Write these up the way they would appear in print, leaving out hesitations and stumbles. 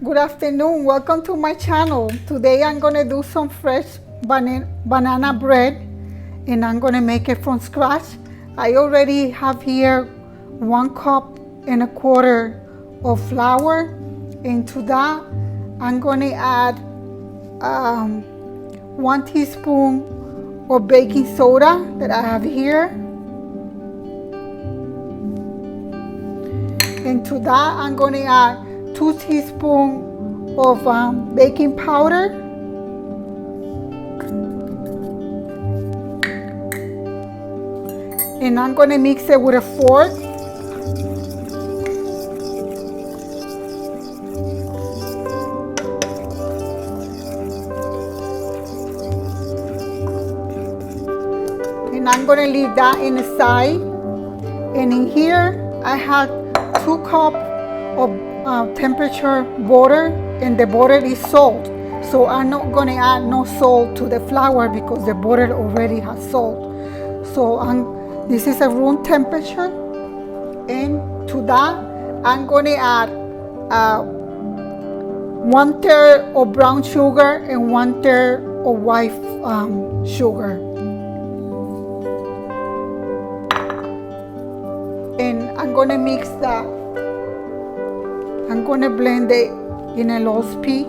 Good afternoon, welcome to my channel. Today I'm gonna do some fresh banana bread and I'm gonna make it from scratch. I already have here 1.25 cups of flour. Into that I'm gonna add 1 teaspoon of baking soda that I have here. Into that I'm gonna add 2 teaspoons of baking powder. And I'm going to mix it with a fork. And I'm going to leave that in the side. And in here I have 2 cups of temperature butter, and the butter is salt. So I'm not going to add no salt to the flour because the butter already has salt. So this is a room temperature. And to that I'm going to add 1/3 of brown sugar and 1/3 of white sugar. And I'm going to mix that. I'm going to blend it in a low speed.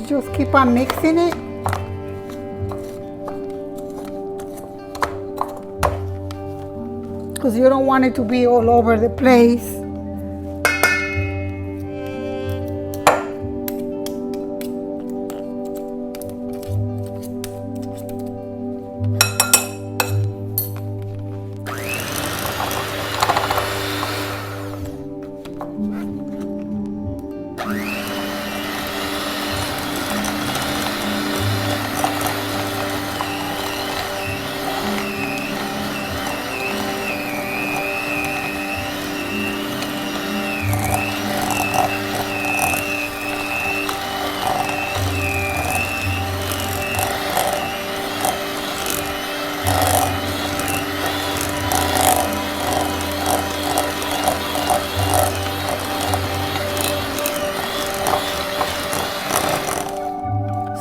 Just keep on mixing it. Because you don't want it to be all over the place.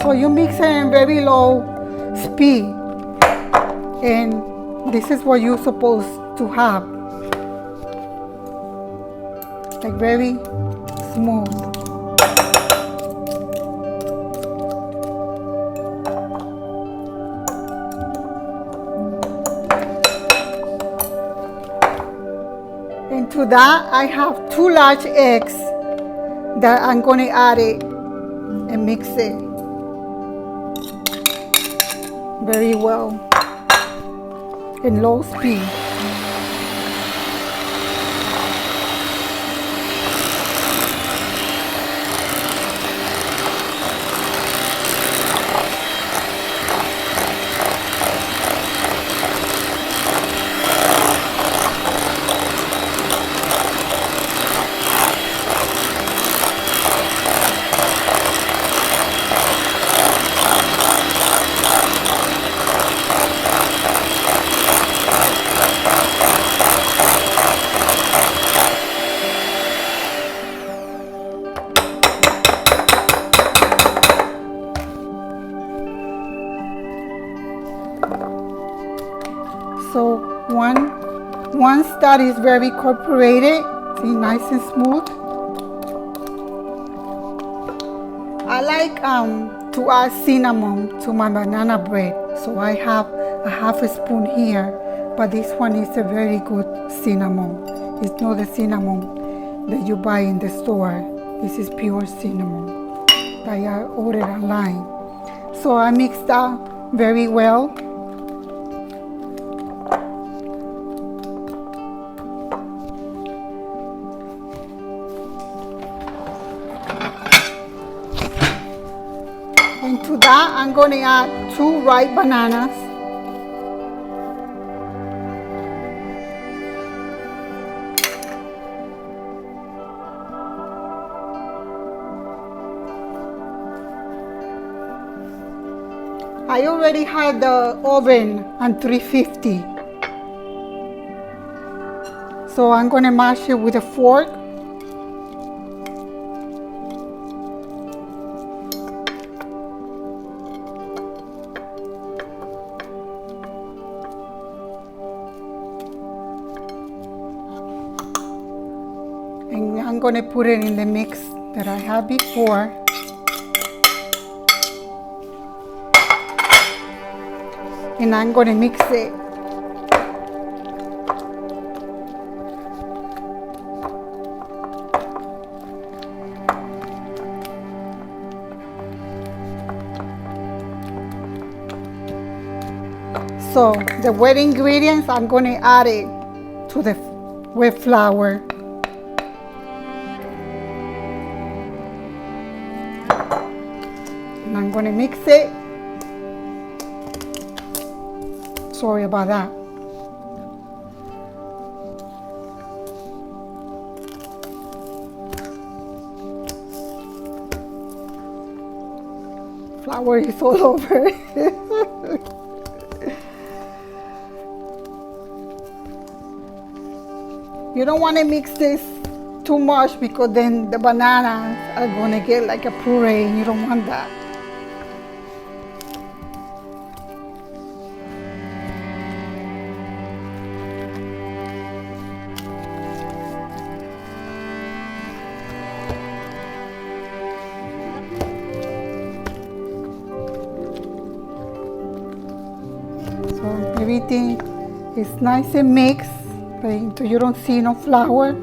So you mix it in very low speed, and this is what you're supposed to have, like very smooth. Into that I have 2 large eggs that I'm going to add it and mix it very well in low speed. So once that is very incorporated, see, nice and smooth. I like to add cinnamon to my banana bread, so I have a half a spoon here, but this one is a very good cinnamon. It's not the cinnamon that you buy in the store. This is pure cinnamon that I ordered online. So I mix that very well. Into that, I'm going to add 2 ripe bananas. I already had the oven on 350. So I'm going to mash it with a fork. And I'm going to put it in the mix that I had before. And I'm going to mix it. So the wet ingredients, I'm going to add it to the wet flour. And I'm going to mix it. Sorry about that. Flour is all over. You don't want to mix this too much because then the bananas are going to get like a puree and you don't want that. So everything is nice and mixed. So you don't see no flour.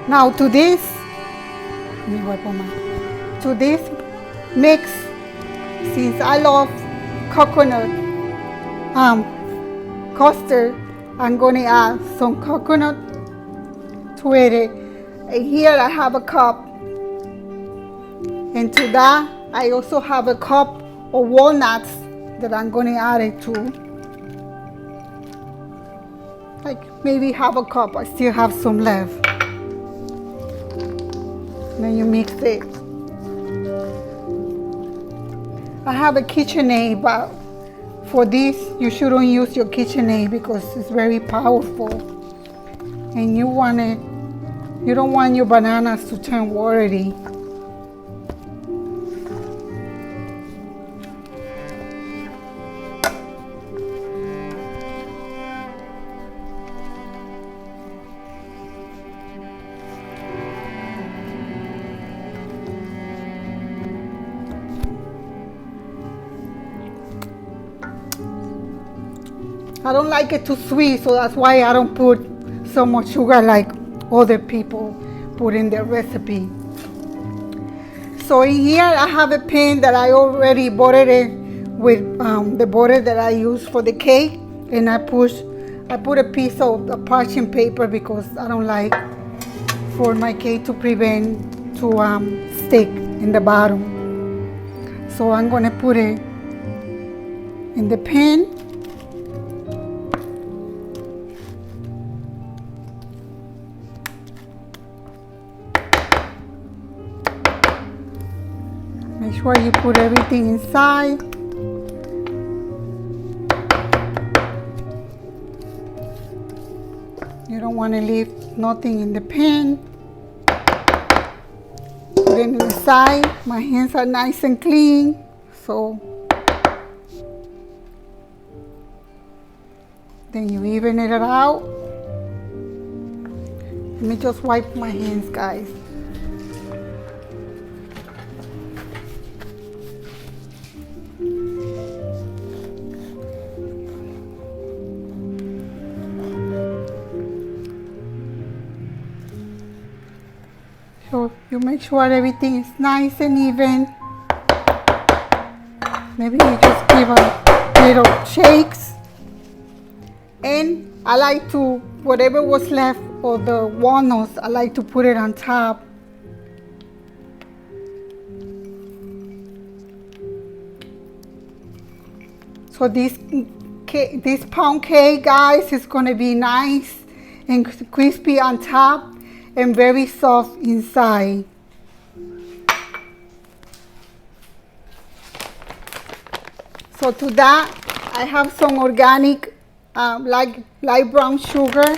Now to this mix, since I love coconut custard, I'm going to add some coconut to it. And here I have a cup, and to that I also have a cup of walnuts that I'm going to add it to. Like maybe half a cup, I still have some left. Then you mix it. I have a KitchenAid, but for this you shouldn't use your KitchenAid because it's very powerful. And you don't want your bananas to turn watery. I don't like it too sweet, so that's why I don't put so much sugar like other people put in their recipe. So in here I have a pan that I already buttered it with the butter that I use for the cake, and I put a piece of parchment paper because I don't like for my cake to prevent to stick in the bottom. So I'm gonna put it in the pan. Make sure you put everything inside. You don't want to leave nothing in the pan. Put it inside. My hands are nice and clean, so then you even it out. Let me just wipe my hands, guys. So you make sure everything is nice and even. Maybe you just give a little shakes. And I like to, whatever was left of the walnuts, I like to put it on top. So this pound cake, guys, is going to be nice and crispy on top. and very soft inside. So to that, I have some organic like light brown sugar,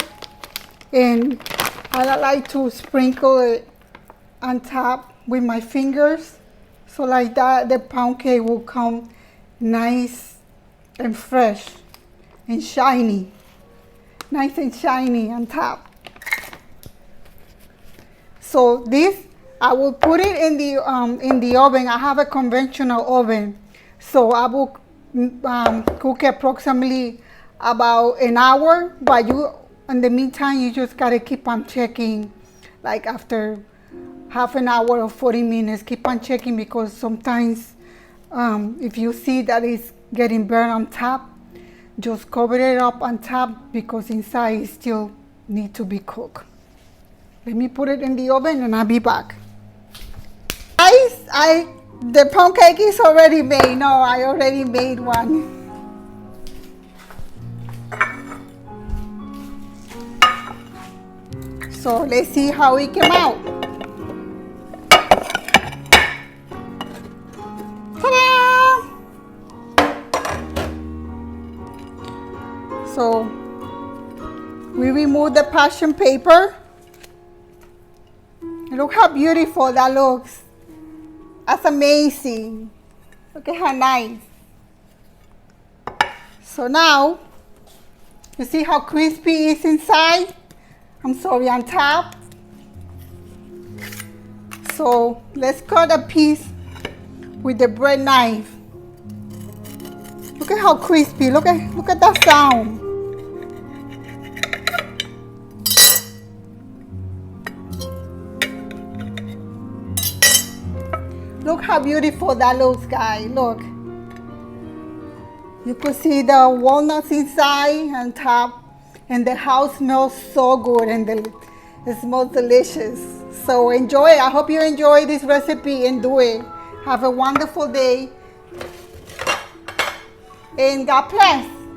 and I like to sprinkle it on top with my fingers. So like that, the pound cake will come nice and fresh and shiny. Nice and shiny on top. So this, I will put it in the oven. I have a conventional oven. So I will cook approximately about an hour, but in the meantime, you just gotta keep on checking, like after half an hour or 40 minutes, keep on checking, because sometimes if you see that it's getting burned on top, just cover it up on top, because inside it still need to be cooked. Let me put it in the oven and I'll be back. Guys, the pound cake is already made. No, I already made one. So let's see how it came out. Ta-da! So we remove the passion paper. Look how beautiful that looks. That's amazing. Look at how nice. So now, you see how crispy it is inside? I'm sorry, on top. So let's cut a piece with the bread knife. Look at how crispy. Look at that sound. Look how beautiful that looks, guys. Look. You could see the walnuts inside and top, and the house smells so good, and it smells delicious. So enjoy it. I hope you enjoy this recipe and do it. Have a wonderful day. And God bless.